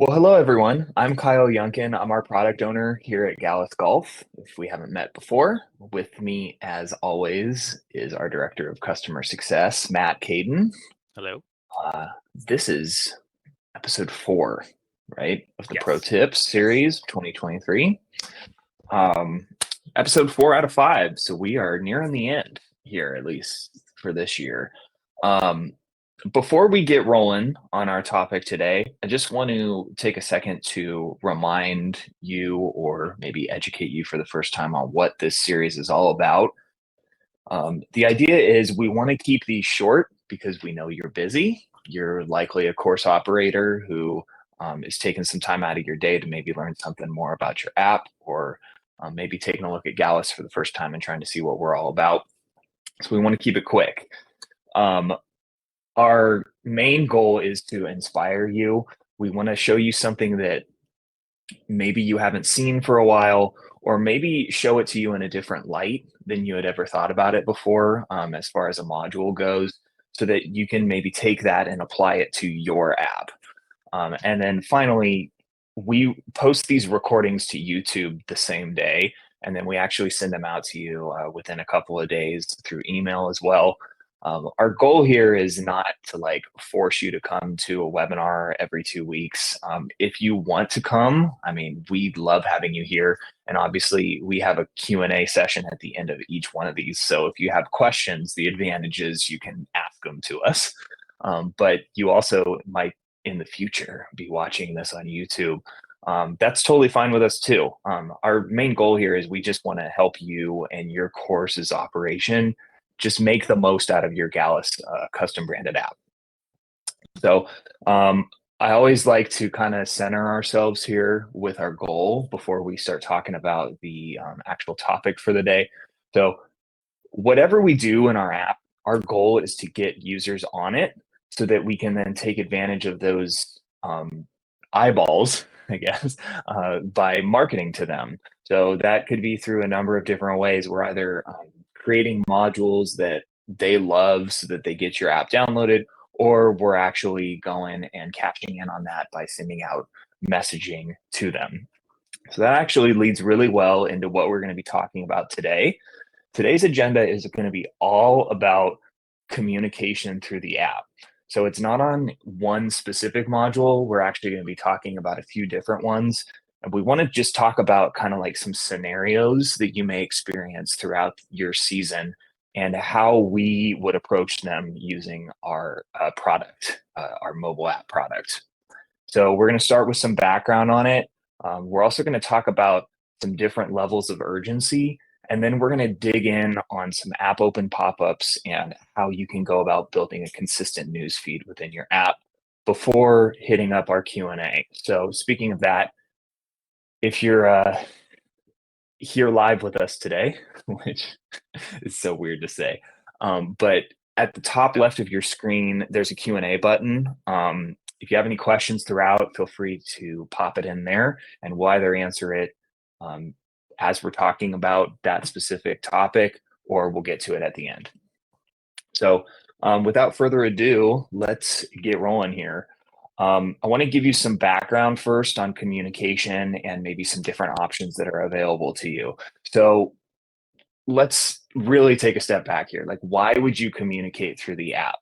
Well, hello everyone. I'm Kyle Youngkin. I'm our product owner here at Gallus Golf. If we haven't met before, with me as always is our Director of Customer Success, Matt Kadin. Hello. This is episode 4, right, of the Pro Yes. Tips series 2023. Um, Episode 4 out of 5. So we are nearing the end here, at least for this year. Um, Before we get rolling on our topic today, I just want to take a second to remind you or maybe educate you for the first time on what this series is all about. The idea is we want to keep these short because we know you're busy. You're likely a course operator who is taking some time out of your day to maybe learn something more about your app or maybe taking a look at Gallus for the first time and trying to see what we're all about. So we want to keep it quick. Um, our main goal is to inspire you. We want to show you something that maybe you haven't seen for a while, or maybe show it to you in a different light than you had ever thought about it before, as far as a module goes, so that you can maybe take that and apply it to your app. And then finally, we post these recordings to YouTube the same day, and then we actually send them out to you within a couple of days through email as well. Our goal here is not to like force you to come to a webinar every 2 weeks. If you want to come, I mean, we love having you here. And obviously we have a Q&A session at the end of each one of these. So if you have questions, the advantage is you can ask them to us. But you also might in the future be watching this on YouTube. That's totally fine with us too. Our main goal here is we just want to help you and your course's operation just make the most out of your Gallus custom branded app. So I always like to kind of center ourselves here with our goal before we start talking about the actual topic for the day. So whatever we do in our app, our goal is to get users on it so that we can then take advantage of those eyeballs, I guess, by marketing to them. So that could be through a number of different ways. We're either creating modules that they love so that they get your app downloaded, or we're actually going and cashing in on that by sending out messaging to them. So that actually leads really well into what we're going to be talking about today. Today's agenda is going to be all about communication through the app. So it's not on one specific module. We're actually going to be talking about a few different ones. And we want to just talk about kind of like some scenarios that you may experience throughout your season and how we would approach them using our product, our mobile app product. So we're going to start with some background on it. We're also going to talk about some different levels of urgency, and then we're going to dig in on some app open pop-ups and how you can go about building a consistent news feed within your app before hitting up our Q&A. So speaking of that, if you're here live with us today, which is so weird to say, but at the top left of your screen, there's a Q&A button. If you have any questions throughout, feel free to pop it in there and we'll either answer it as we're talking about that specific topic, or we'll get to it at the end. So without further ado, let's get rolling here. I want to give you some background first on communication and maybe some different options that are available to you. So let's really take a step back here. Like, why would you communicate through the app?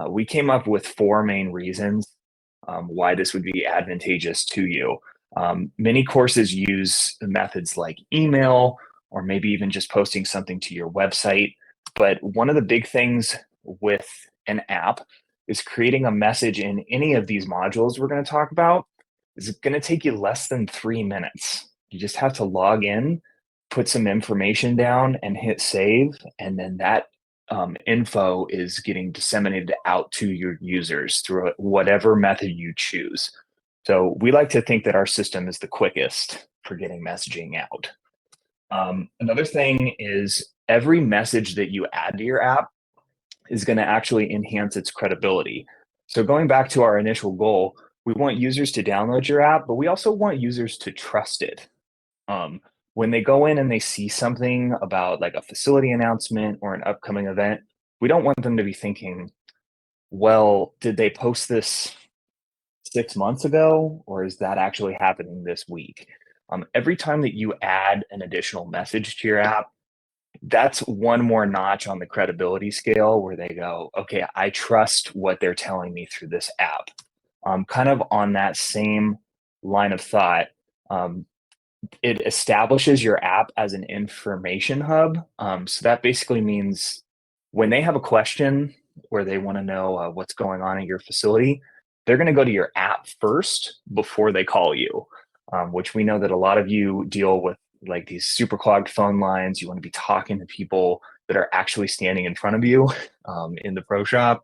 We came up with 4 main reasons why this would be advantageous to you. Many courses use methods like email or maybe even just posting something to your website. But one of the big things with an app is creating a message in any of these modules we're going to talk about is going to take you less than 3 minutes. You just have to log in, put some information down and hit save. And then that info is getting disseminated out to your users through whatever method you choose. So we like to think that our system is the quickest for getting messaging out. Another thing is every message that you add to your app is going to actually enhance its credibility. So going back to our initial goal, we want users to download your app, but we also want users to trust it. When they go in and they see something about like a facility announcement or an upcoming event, we don't want them to be thinking, well, did they post this 6 months ago, or is that actually happening this week? Every time that you add an additional message to your app, that's one more notch on the credibility scale where they go, okay, I trust what they're telling me through this app. Kind of on that same line of thought, um, it establishes your app as an information hub. So that basically means when they have a question or they want to know what's going on at your facility, they're going to go to your app first before they call you, which we know that a lot of you deal with like these super clogged phone lines. You want to be talking to people that are actually standing in front of you in the pro shop.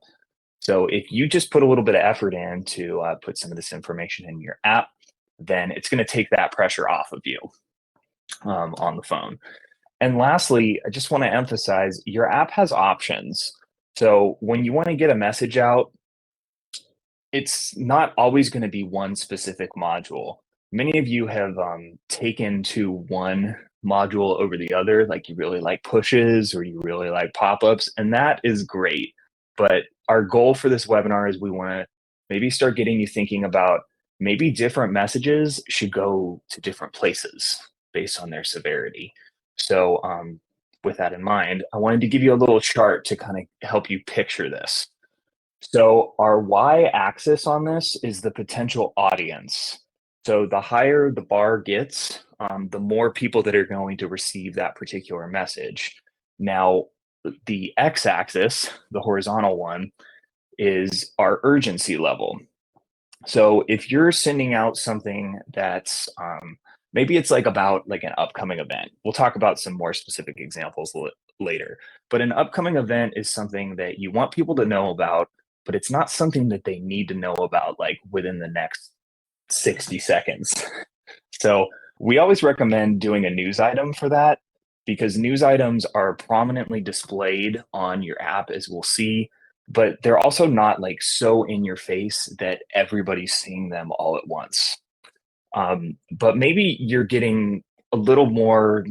So if you just put a little bit of effort in to put some of this information in your app, then it's going to take that pressure off of you on the phone. And lastly, I just want to emphasize your app has options. So when you want to get a message out, it's not always going to be one specific module. Many of you have taken to one module over the other, like you really like pushes or you really like pop-ups, and that is great. But our goal for this webinar is we want to maybe start getting you thinking about maybe different messages should go to different places based on their severity. So with that in mind, I wanted to give you a little chart to kind of help you picture this. So our y-axis on this is the potential audience. So the higher the bar gets, the more people that are going to receive that particular message. Now, the x-axis, the horizontal one, is our urgency level. So if you're sending out something that's maybe it's like about like an upcoming event. We'll talk about some more specific examples later. But an upcoming event is something that you want people to know about, but it's not something that they need to know about like within the next 60 seconds. So we always recommend doing a news item for that because news items are prominently displayed on your app, as we'll see, but they're also not like so in your face that everybody's seeing them all at once. But maybe you're getting a little more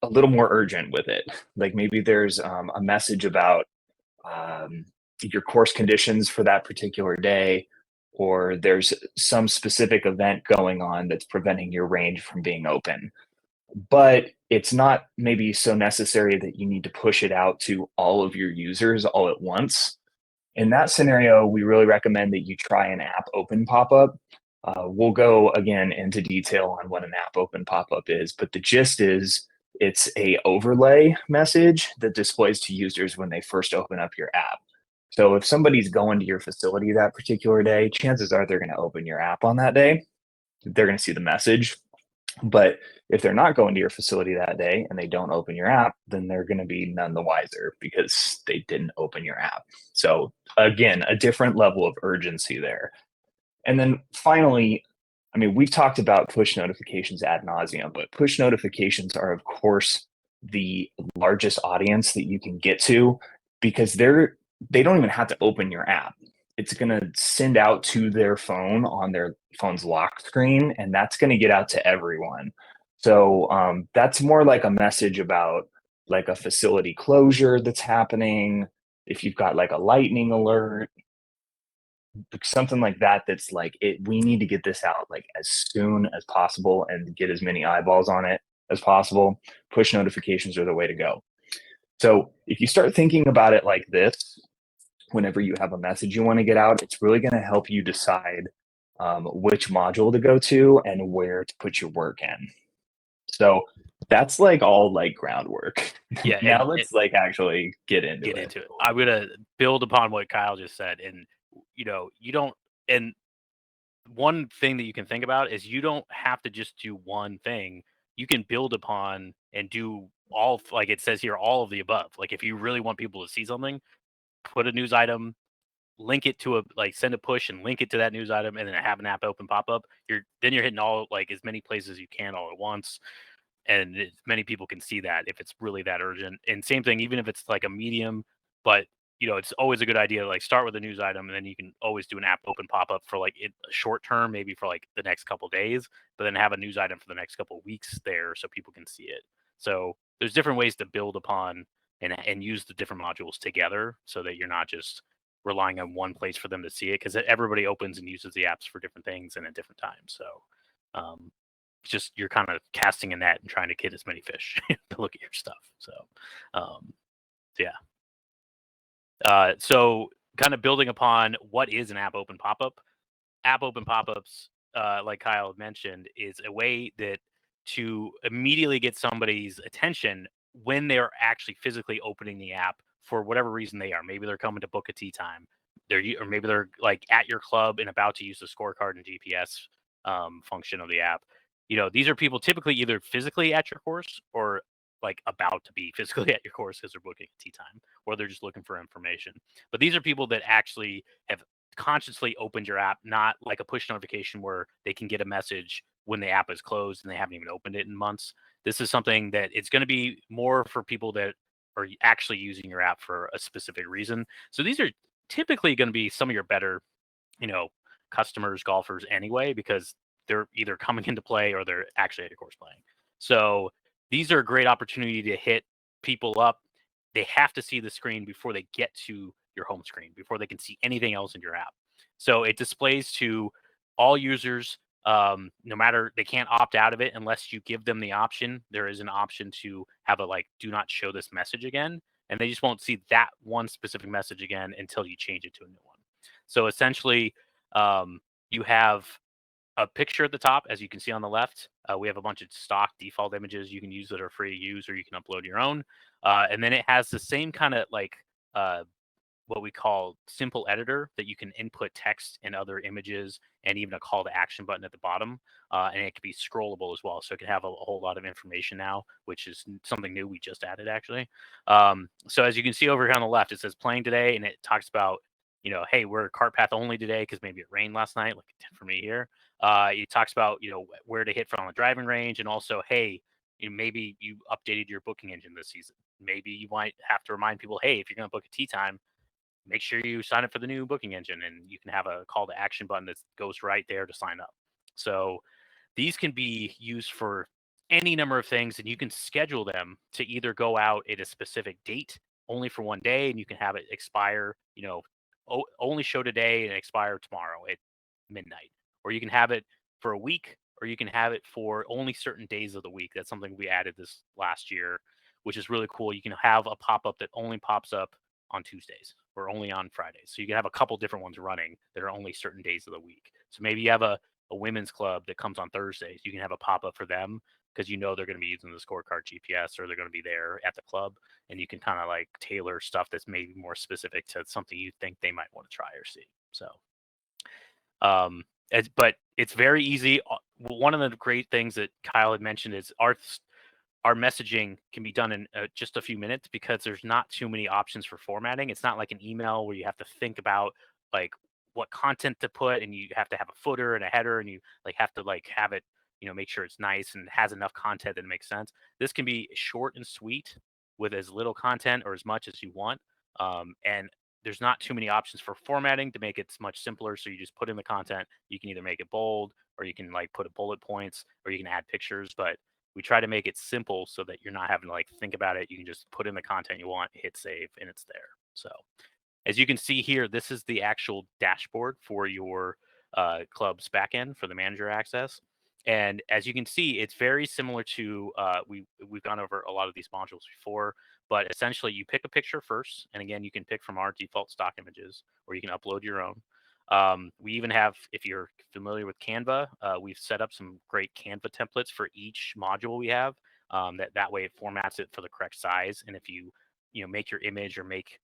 urgent with it. Like maybe there's a message about your course conditions for that particular day, or there's some specific event going on that's preventing your range from being open. But it's not maybe so necessary that you need to push it out to all of your users all at once. In that scenario, we really recommend that you try an app open pop-up. We'll go again into detail on what an app open pop-up is, but the gist is it's a overlay message that displays to users when they first open up your app. So if somebody's going to your facility that particular day, chances are they're going to open your app on that day. They're going to see the message. But if they're not going to your facility that day and they don't open your app, then they're going to be none the wiser because they didn't open your app. So again, a different level of urgency there. And then finally, I mean, we've talked about push notifications ad nauseum, but push notifications are, of course, the largest audience that you can get to because they don't even have to open your app. It's going to send out to their phone on their phone's lock screen, and that's going to get out to everyone. So that's more like a message about like a facility closure that's happening. If you've got like a lightning alert, something like that, that's like we need to get this out like as soon as possible and get as many eyeballs on it as possible. Push notifications are the way to go. So if you start thinking about it like this, whenever you have a message you want to get out, it's really going to help you decide which module to go to and where to put your work in. So that's like all like groundwork. Yeah. Now let's like actually get into it. I'm going to build upon what Kyle just said. And, you don't, and one thing that you can think about is you don't have to just do one thing. You can build upon and do all, like it says here, all of the above. Like if you really want people to see something, put a news item, link it to send a push and link it to that news item, and then have an app open pop up. You're hitting all like as many places as you can all at once, and many people can see that if it's really that urgent. And same thing, even if it's like a medium, but it's always a good idea to like start with a news item, and then you can always do an app open pop up for like a short term, maybe for like the next couple days, but then have a news item for the next couple weeks there so people can see it. So there's different ways to build upon and use the different modules together so that you're not just relying on one place for them to see it, because everybody opens and uses the apps for different things and at different times. So it's just you're kind of casting a net and trying to get as many fish to look at your stuff. So yeah. So kind of building upon what is an app open pop-up. App open pop-ups, like Kyle mentioned, is a way that to immediately get somebody's attention when they're actually physically opening the app for whatever reason they are. Maybe they're coming to book a tea time. Or maybe they're like at your club and about to use the scorecard and GPS function of the app. These are people typically either physically at your course or like about to be physically at your course because they're booking a tea time, or they're just looking for information. But these are people that actually have consciously opened your app, not like a push notification where they can get a message when the app is closed and they haven't even opened it in months. This is something that it's going to be more for people that are actually using your app for a specific reason. So these are typically going to be some of your better, customers, golfers anyway, because they're either coming into play or they're actually at your course playing. So these are a great opportunity to hit people up. They have to see the screen before they get to your home screen, before they can see anything else in your app. So it displays to all users, no matter, they can't opt out of it unless you give them the option. There is an option to have a do not show this message again, and they just won't see that one specific message again until you change it to a new one. So essentially, you have a picture at the top, as you can see on the left. We have a bunch of stock default images you can use that are free to use, or you can upload your own. And then it has the same kind of uh, what we call simple editor that you can input text and other images, and even a call to action button at the bottom. And it can be scrollable as well. So it can have a whole lot of information now, which is something new we just added actually. So as you can see over here on the left, it says playing today, and it talks about, hey, we're cart path only today because maybe it rained last night, like it did for me here. It talks about, where to hit from the driving range, and also, hey, maybe you updated your booking engine this season. Maybe you might have to remind people, hey, if you're going to book a tee time, make sure you sign up for the new booking engine, and you can have a call to action button that goes right there to sign up. So these can be used for any number of things, and you can schedule them to either go out at a specific date only for one day, and you can have it expire, only show today and expire tomorrow at midnight. Or you can have it for a week, or you can have it for only certain days of the week. That's something we added this last year, which is really cool. You can have a pop-up that only pops up on Tuesdays or only on Fridays. So you can have a couple different ones running that are only certain days of the week. So maybe you have a women's club that comes on Thursdays. You can have a pop-up for them because they're going to be using the scorecard GPS, or they're going to be there at the club, and you can kind of tailor stuff that's maybe more specific to something you think they might want to try or see. So but it's very easy. One of the great things that Kyle had mentioned is our messaging can be done in just a few minutes, because there's not too many options for formatting. It's not like an email where you have to think about what content to put, and you have to have a footer and a header, and you have to have it, make sure it's nice and has enough content that makes sense. This can be short and sweet with as little content or as much as you want. And there's not too many options for formatting to make it much simpler. So you just put in the content. You can either make it bold, or you can put bullet points, or you can add pictures. But we try to make it simple so that you're not having to think about it. You can just put in the content you want, hit save, and it's there. So as you can see here, this is the actual dashboard for your club's backend for the manager access. And as you can see, it's very similar to we've gone over a lot of these modules before, but essentially you pick a picture first, and again, you can pick from our default stock images, or you can upload your own. We even have, if you're familiar with Canva, we've set up some great Canva templates for each module we have. That way it formats it for the correct size, and if you make your image, or make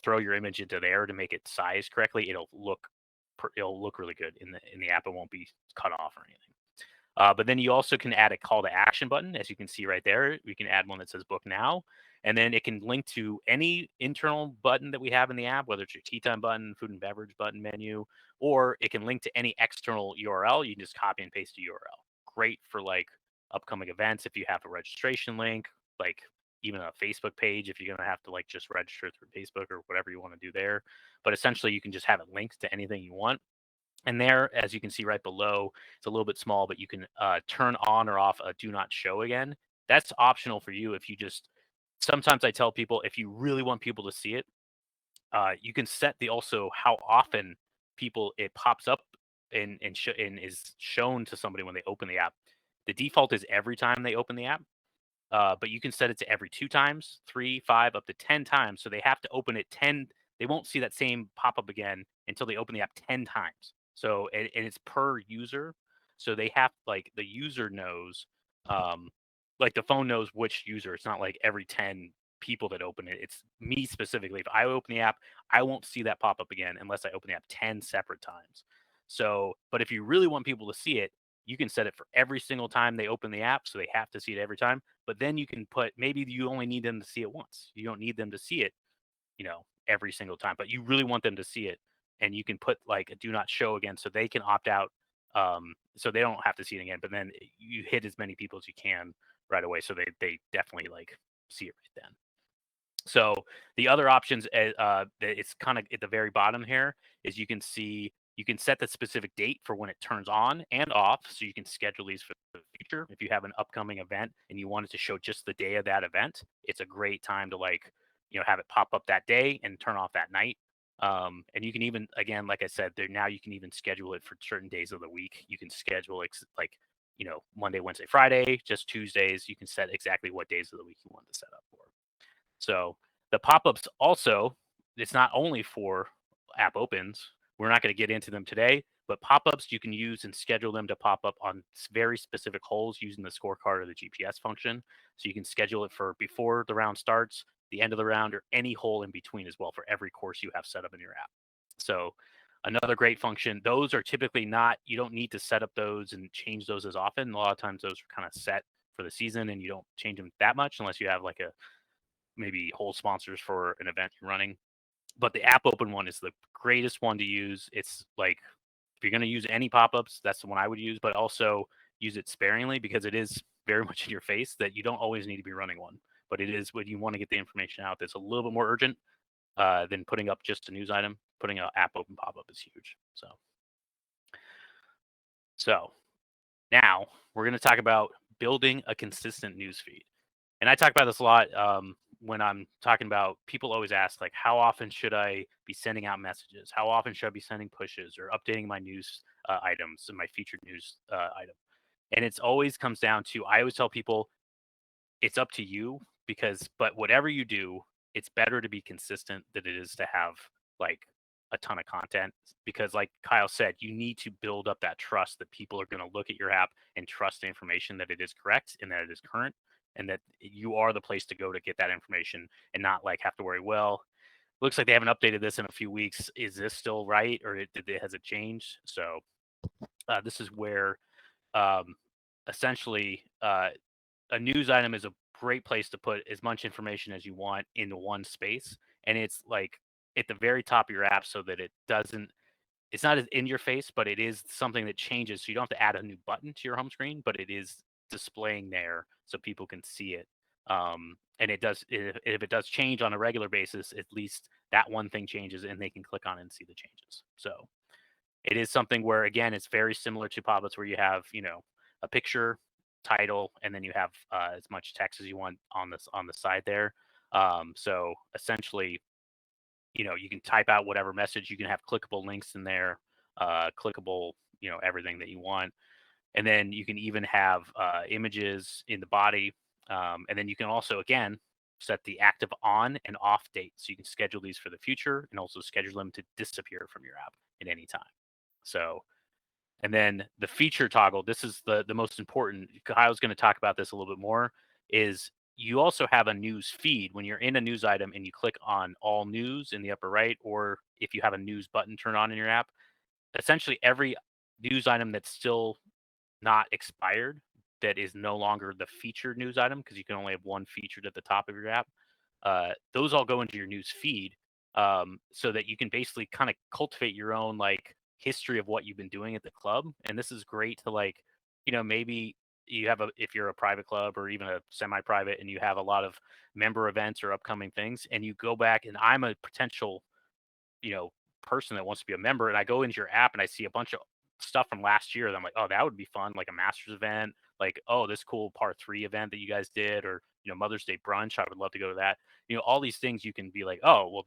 throw your image into there to make it sized correctly, it'll look really good in the app. It won't be cut off or anything. But then you also can add a call to action button, as you can see right there. We can add one that says book now, and then it can link to any internal button that we have in the app, whether it's your tea time button, food and beverage button menu, or it can link to any external URL. You can just copy and paste a URL. Great for upcoming events if you have a registration link, even a Facebook page if you're going to have to just register through Facebook or whatever you want to do there. But essentially, you can just have it linked to anything you want. And there, as you can see right below, it's a little bit small, but you can turn on or off a do not show again. That's optional for you if you just, sometimes I tell people, if you really want people to see it, you can set the also how often people it pops up and is shown to somebody when they open the app. The default is every time they open the app, but you can set it to every 2 times, 3, 5, up to 10 times. So they have to open it 10. They won't see that same pop up again until they open the app 10 times. So and it's per user. So they have like the user knows, um, like the phone knows which user. It's not like every 10 people that open it. It's me specifically. If I open the app, I won't see that pop up again unless I open the app 10 separate times. So, but if you really want people to see it, you can set it for every single time they open the app. So they have to see it every time. But then you can put maybe you only need them to see it once. You don't need them to see it, every single time, but you really want them to see it. And you can put like a do not show again so they can opt out. So they don't have to see it again, but then you hit as many people as you can right away. So they definitely like see it right then. So the other options, that it's kind of at the very bottom here, is you can set the specific date for when it turns on and off, so you can schedule these for the future. If you have an upcoming event and you want it to show just the day of that event, it's a great time to like have it pop up that day and turn off that night. And you can even, again, like I said, there now you can even schedule it for certain days of the week. You can schedule like Monday, Wednesday, Friday, just Tuesdays. You can set exactly what days of the week you want to set up for. So the pop-ups also, it's not only for app opens. We're not going to get into them today, but pop-ups you can use and schedule them to pop up on very specific holes using the scorecard or the GPS function. So you can schedule it for before the round starts, the end of the round, or any hole in between as well for every course you have set up in your app. So another great function. Those are typically not, you don't need to set up those and change those as often. A lot of times those are kind of set for the season and you don't change them that much unless you have like a maybe whole sponsors for an event you're running. But the app open one is the greatest one to use. It's like if you're going to use any pop-ups, that's the one I would use, but also use it sparingly because it is very much in your face that you don't always need to be running one. But it is when you want to get the information out that's a little bit more urgent than putting up just a news item. Putting an app open pop-up is huge. So now we're going to talk about building a consistent news feed. And I talk about this a lot when I'm talking about people always ask, like, how often should I be sending out messages? How often should I be sending pushes or updating my news items and my featured news item? And it's always comes down to, I always tell people it's up to you but whatever you do, it's better to be consistent than it is to have like a ton of content because like Kyle said, you need to build up that trust that people are going to look at your app and trust the information that it is correct and that it is current and that you are the place to go to get that information and not like have to worry, well, looks like they haven't updated this in a few weeks. Is this still right or has it changed? So this is where um, essentially a news item is a great place to put as much information as you want into one space. And it's like at the very top of your app so that it's not as in your face, but it is something that changes. So you don't have to add a new button to your home screen, but it is displaying there so people can see it. And it does, if it does change on a regular basis, at least that one thing changes and they can click on it and see the changes. So it is something where, again, it's very similar to pop-ups where you have, a picture, title, and then you have as much text as you want on the side there. So essentially, you can type out whatever message. You can have clickable links in there, clickable, everything that you want. And then you can even have images in the body. And then you can also, again, set the active on and off date. So you can schedule these for the future and also schedule them to disappear from your app at any time. So, and then the feature toggle, this is the most important. Kyle's going to talk about this a little bit more, is you also have a news feed when you're in a news item and you click on all news in the upper right, or if you have a news button turned on in your app, essentially every news item that's still not expired, that is no longer the featured news item, because you can only have one featured at the top of your app, those all go into your news feed, so that you can basically kind of cultivate your own like history of what you've been doing at the club. And this is great to like, maybe you have if you're a private club or even a semi-private and you have a lot of member events or upcoming things, and you go back, and I'm a potential, you know, person that wants to be a member, and I go into your app and I see a bunch of stuff from last year. And I'm like, oh, that would be fun, like a Masters event, like, oh, this cool par 3 event that you guys did, or Mother's Day brunch. I would love to go to that. All these things you can be like, oh, well,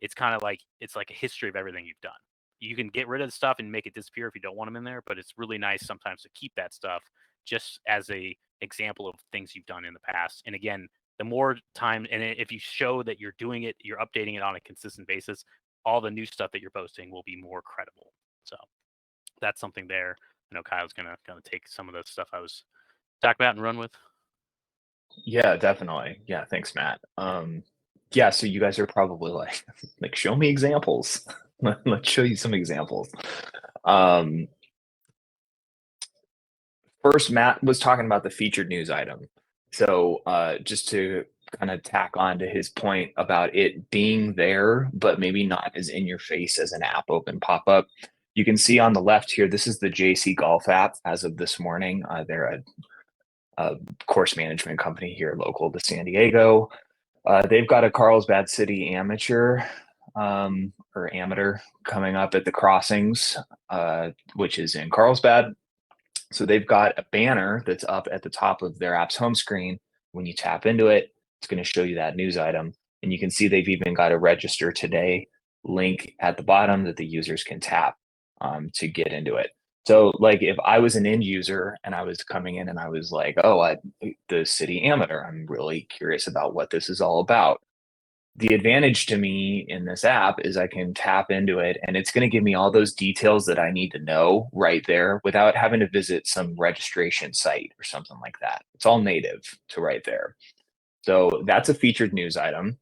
it's kind of like it's like a history of everything you've done. You can get rid of the stuff and make it disappear if you don't want them in there, but it's really nice sometimes to keep that stuff just as a example of things you've done in the past. And again, the more time, and if you show that you're doing it, you're updating it on a consistent basis, all the new stuff that you're posting will be more credible. So that's something there. I know Kyle's gonna take some of the stuff I was talking about and run with. Yeah, definitely. Yeah, thanks, Matt. Yeah, so you guys are probably like, show me examples. Let's show you some examples. Um, First, Matt was talking about the featured news item. So just to kind of tack on to his point about it being there, but maybe not as in your face as an app open pop up. You can see on the left here, this is the JC Golf app as of this morning. They're a course management company here local to San Diego. They've got a Carlsbad City amateur or amateur coming up at the crossings, which is in Carlsbad. So they've got a banner that's up at the top of their app's home screen. When you tap into it, it's going to show you that news item. And you can see they've even got a register today link at the bottom that the users can tap to get into it. So like if I was an end user and I was coming in and I was like, oh, the city amateur, I'm really curious about what this is all about. The advantage to me in this app is I can tap into it and it's going to give me all those details that I need to know right there without having to visit some registration site or something like that. It's all native to right there. So that's a featured news item.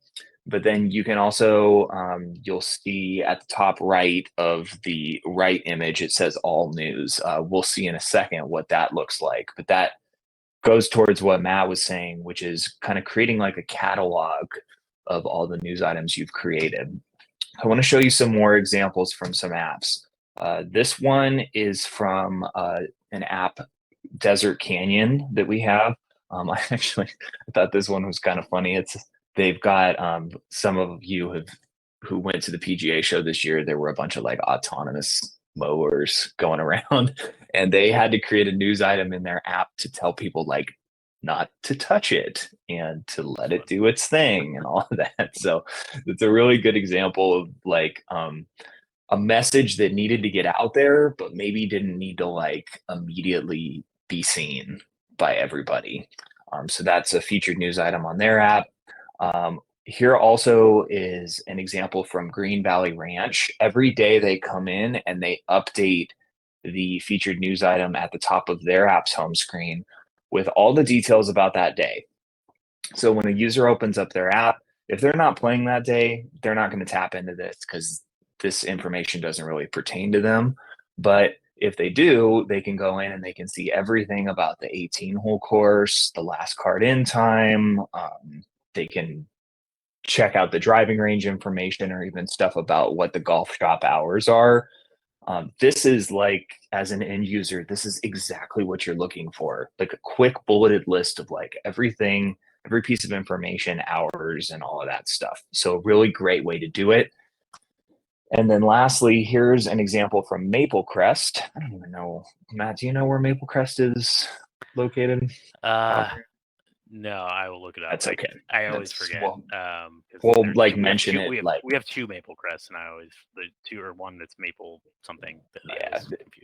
But then you can also, you'll see at the top right of the right image, it says all news. We'll see in a second what that looks like. But that goes towards what Matt was saying, which is kind of creating like a catalog of all the news items you've created. I want to show you some more examples from some apps. This one is from an app, Desert Canyon, that we have. I thought this one was kind of funny. They've got some of you who went to the PGA show this year. There were a bunch of like autonomous mowers going around, and they had to create a news item in their app to tell people like not to touch it and to let it do its thing and all of that. So it's a really good example of like a message that needed to get out there, but maybe didn't need to like immediately be seen by everybody. So that's a featured news item on their app. Here also is an example from Green Valley Ranch. Every day they come in and they update the featured news item at the top of their app's home screen with all the details about that day. So when a user opens up their app, if they're not playing that day, they're not going to tap into this because this information doesn't really pertain to them. But if they do, they can go in and they can see everything about the 18-hole course, the last card in time. They can check out the driving range information or even stuff about what the golf shop hours are. This is like, as an end user, this is exactly what you're looking for. Like a quick bulleted list of like everything, every piece of information, hours, and all of that stuff. So a really great way to do it. And then lastly, here's an example from Maple Crest. I don't even know, Matt, do you know where Maple Crest is located? No, I will look it up. That's okay. I always forget. We'll like mention it. We have two Maple Crests, and I always the two or one that's Maple something. Yeah,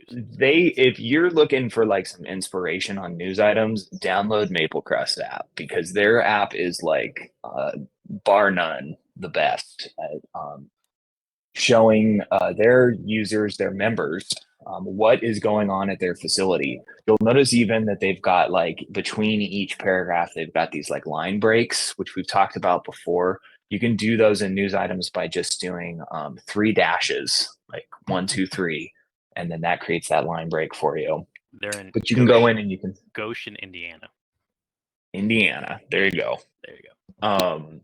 if you're looking for like some inspiration on news items, download Maple Crest app because their app is like bar none the best at showing their users, their members, what is going on at their facility. You'll notice even that they've got like between each paragraph, they've got these like line breaks, which we've talked about before. You can do those in news items by just doing 3 dashes, like 1, 2, 3, and then that creates that line break for you. They're in. But you can go in and you can Goshen, Indiana. Indiana. There you go. There you go.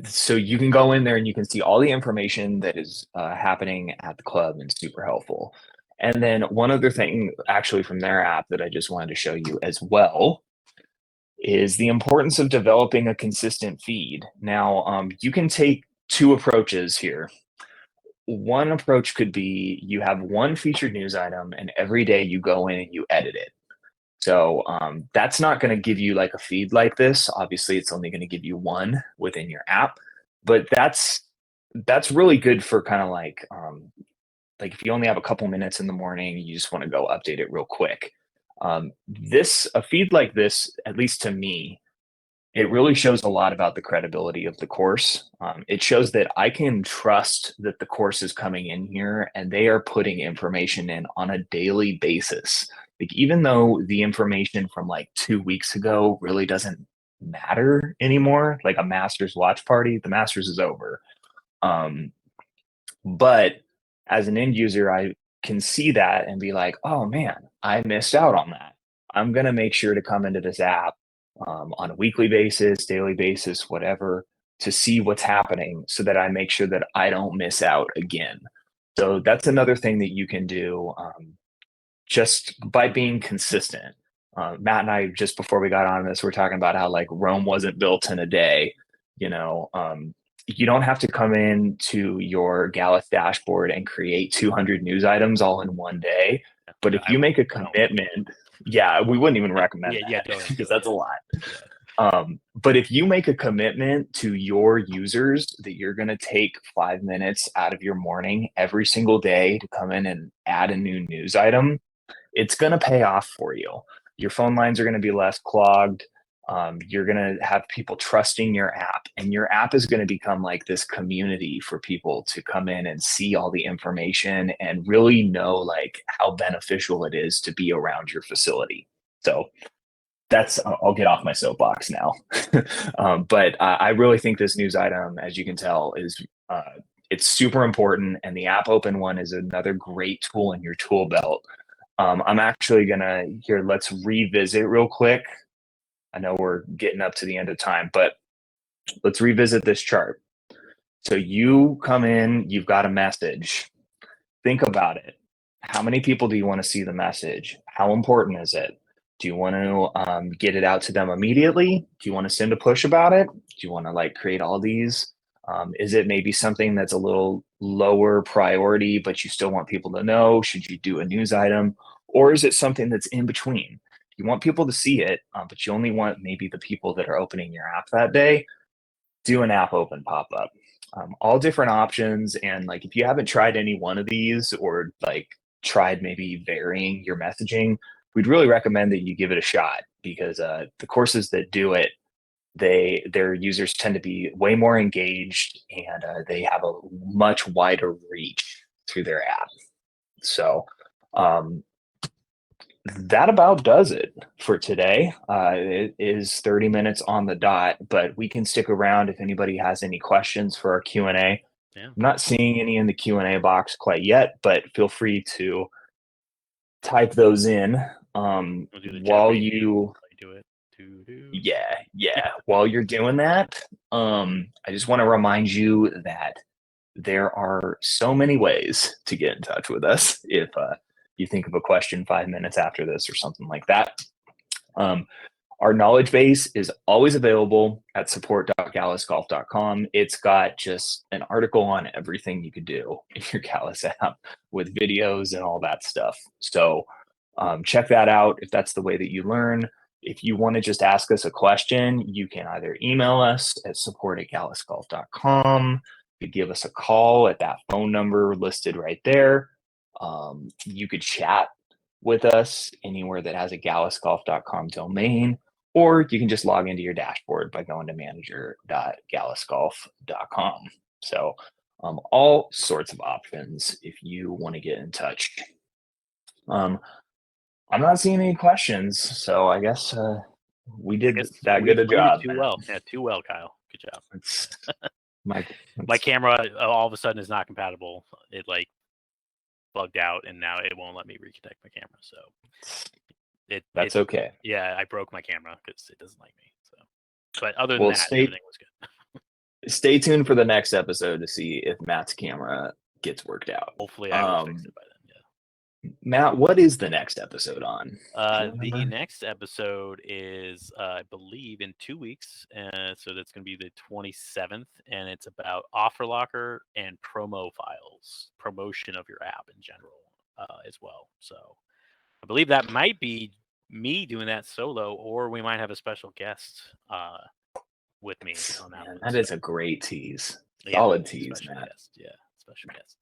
So you can go in there and you can see all the information that is happening at the club and super helpful. And then one other thing actually from their app that I just wanted to show you as well is the importance of developing a consistent feed. Now, you can take 2 approaches here. One approach could be you have one featured news item and every day you go in and you edit it. So that's not going to give you like a feed like this. Obviously, it's only going to give you one within your app, but that's that's really good for kind of like if you only have a couple minutes in the morning, you just want to go update it real quick. A feed like this, at least to me, it really shows a lot about the credibility of the course. It shows that I can trust that the course is coming in here and they are putting information in on a daily basis. Like, even though the information from like 2 weeks ago really doesn't matter anymore, like a master's watch party, the master's is over. Um, but as an end user, I can see that and be like, oh man, I missed out on that. I'm going to make sure to come into this app on a weekly basis, daily basis, whatever, to see what's happening so that I make sure that I don't miss out again. So that's another thing that you can do just by being consistent. Matt and I, just before we got on this, we're talking about how like Rome wasn't built in a day. You know, you don't have to come in to your Gallus dashboard and create 200 news items all in one day. But if you make a commitment, yeah, we wouldn't even recommend that don't because that's a lot. Yeah. But if you make a commitment to your users that you're going to take 5 minutes out of your morning every single day to come in and add a new news item, it's going to pay off for you. Your phone lines are going to be less clogged. You're going to have people trusting your app, and your app is going to become like this community for people to come in and see all the information and really know like how beneficial it is to be around your facility. So I'll get off my soapbox now. But I really think this news item, as you can tell, is it's super important, and the app open one is another great tool in your tool belt. I'm actually gonna let's revisit real quick. I know we're getting up to the end of time, but let's revisit this chart. So you come in, you've got a message. Think about it. How many people do you want to see the message? How important is it? Do you want to get it out to them immediately? Do you want to send a push about it? Do you want to like create all these? Is it maybe something that's a little lower priority, but you still want people to know? Should you do a news item? Or is it something that's in between? You want people to see it, but you only want maybe the people that are opening your app that day. Do an app open pop up. All different options. And like, if you haven't tried any one of these or like tried maybe varying your messaging, we'd really recommend that you give it a shot because the courses that do it, their users tend to be way more engaged and they have a much wider reach through their app. So that about does it for today. It is 30 minutes on the dot, but we can stick around if anybody has any questions for our Q&A. Yeah. I'm not seeing any in the Q&A box quite yet, but feel free to type those in while you do it. yeah. While you're doing that, I just want to remind you that there are so many ways to get in touch with us if you think of a question 5 minutes after this or something like that. Our knowledge base is always available at support.gallusgolf.com. It's got just an article on everything you could do in your Gallus app with videos and all that stuff. So check that out if that's the way that you learn. If you want to just ask us a question, you can either email us at support@gallusgolf.com. You could give us a call at that phone number listed right there. You could chat with us anywhere that has a gallusgolf.com domain, or you can just log into your dashboard by going to manager.gallusgolf.com. So all sorts of options if you want to get in touch. I'm not seeing any questions, so I guess we did that good a job. Too well. Yeah, too well, Kyle. Good job. My camera all of a sudden is not compatible. It like bugged out, and now it won't let me reconnect my camera. So that's okay. Yeah, I broke my camera because it doesn't like me. So, but other than that, everything was good. Stay tuned for the next episode to see if Matt's camera gets worked out. Hopefully, I will fix it by then. Yeah. Matt, what is the next episode on? The next episode is, I believe, in 2 weeks. So that's going to be the 27th, and it's about Offer Locker and promo files, promotion of your app in general as well. So I believe that might be me doing that solo, or we might have a special guest with me on that one. That is a great tease. Solid tease, special Matt. guest. Yeah, special guest.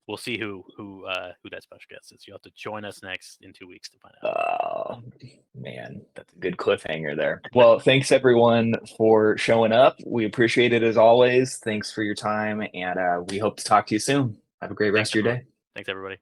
We'll see who that special guest is. You'll have to join us next in 2 weeks to find out. Oh, man, that's a good cliffhanger there. Well, thanks everyone for showing up. We appreciate it as always. Thanks for your time, and we hope to talk to you soon. Have a great rest of your day. Thanks, everybody.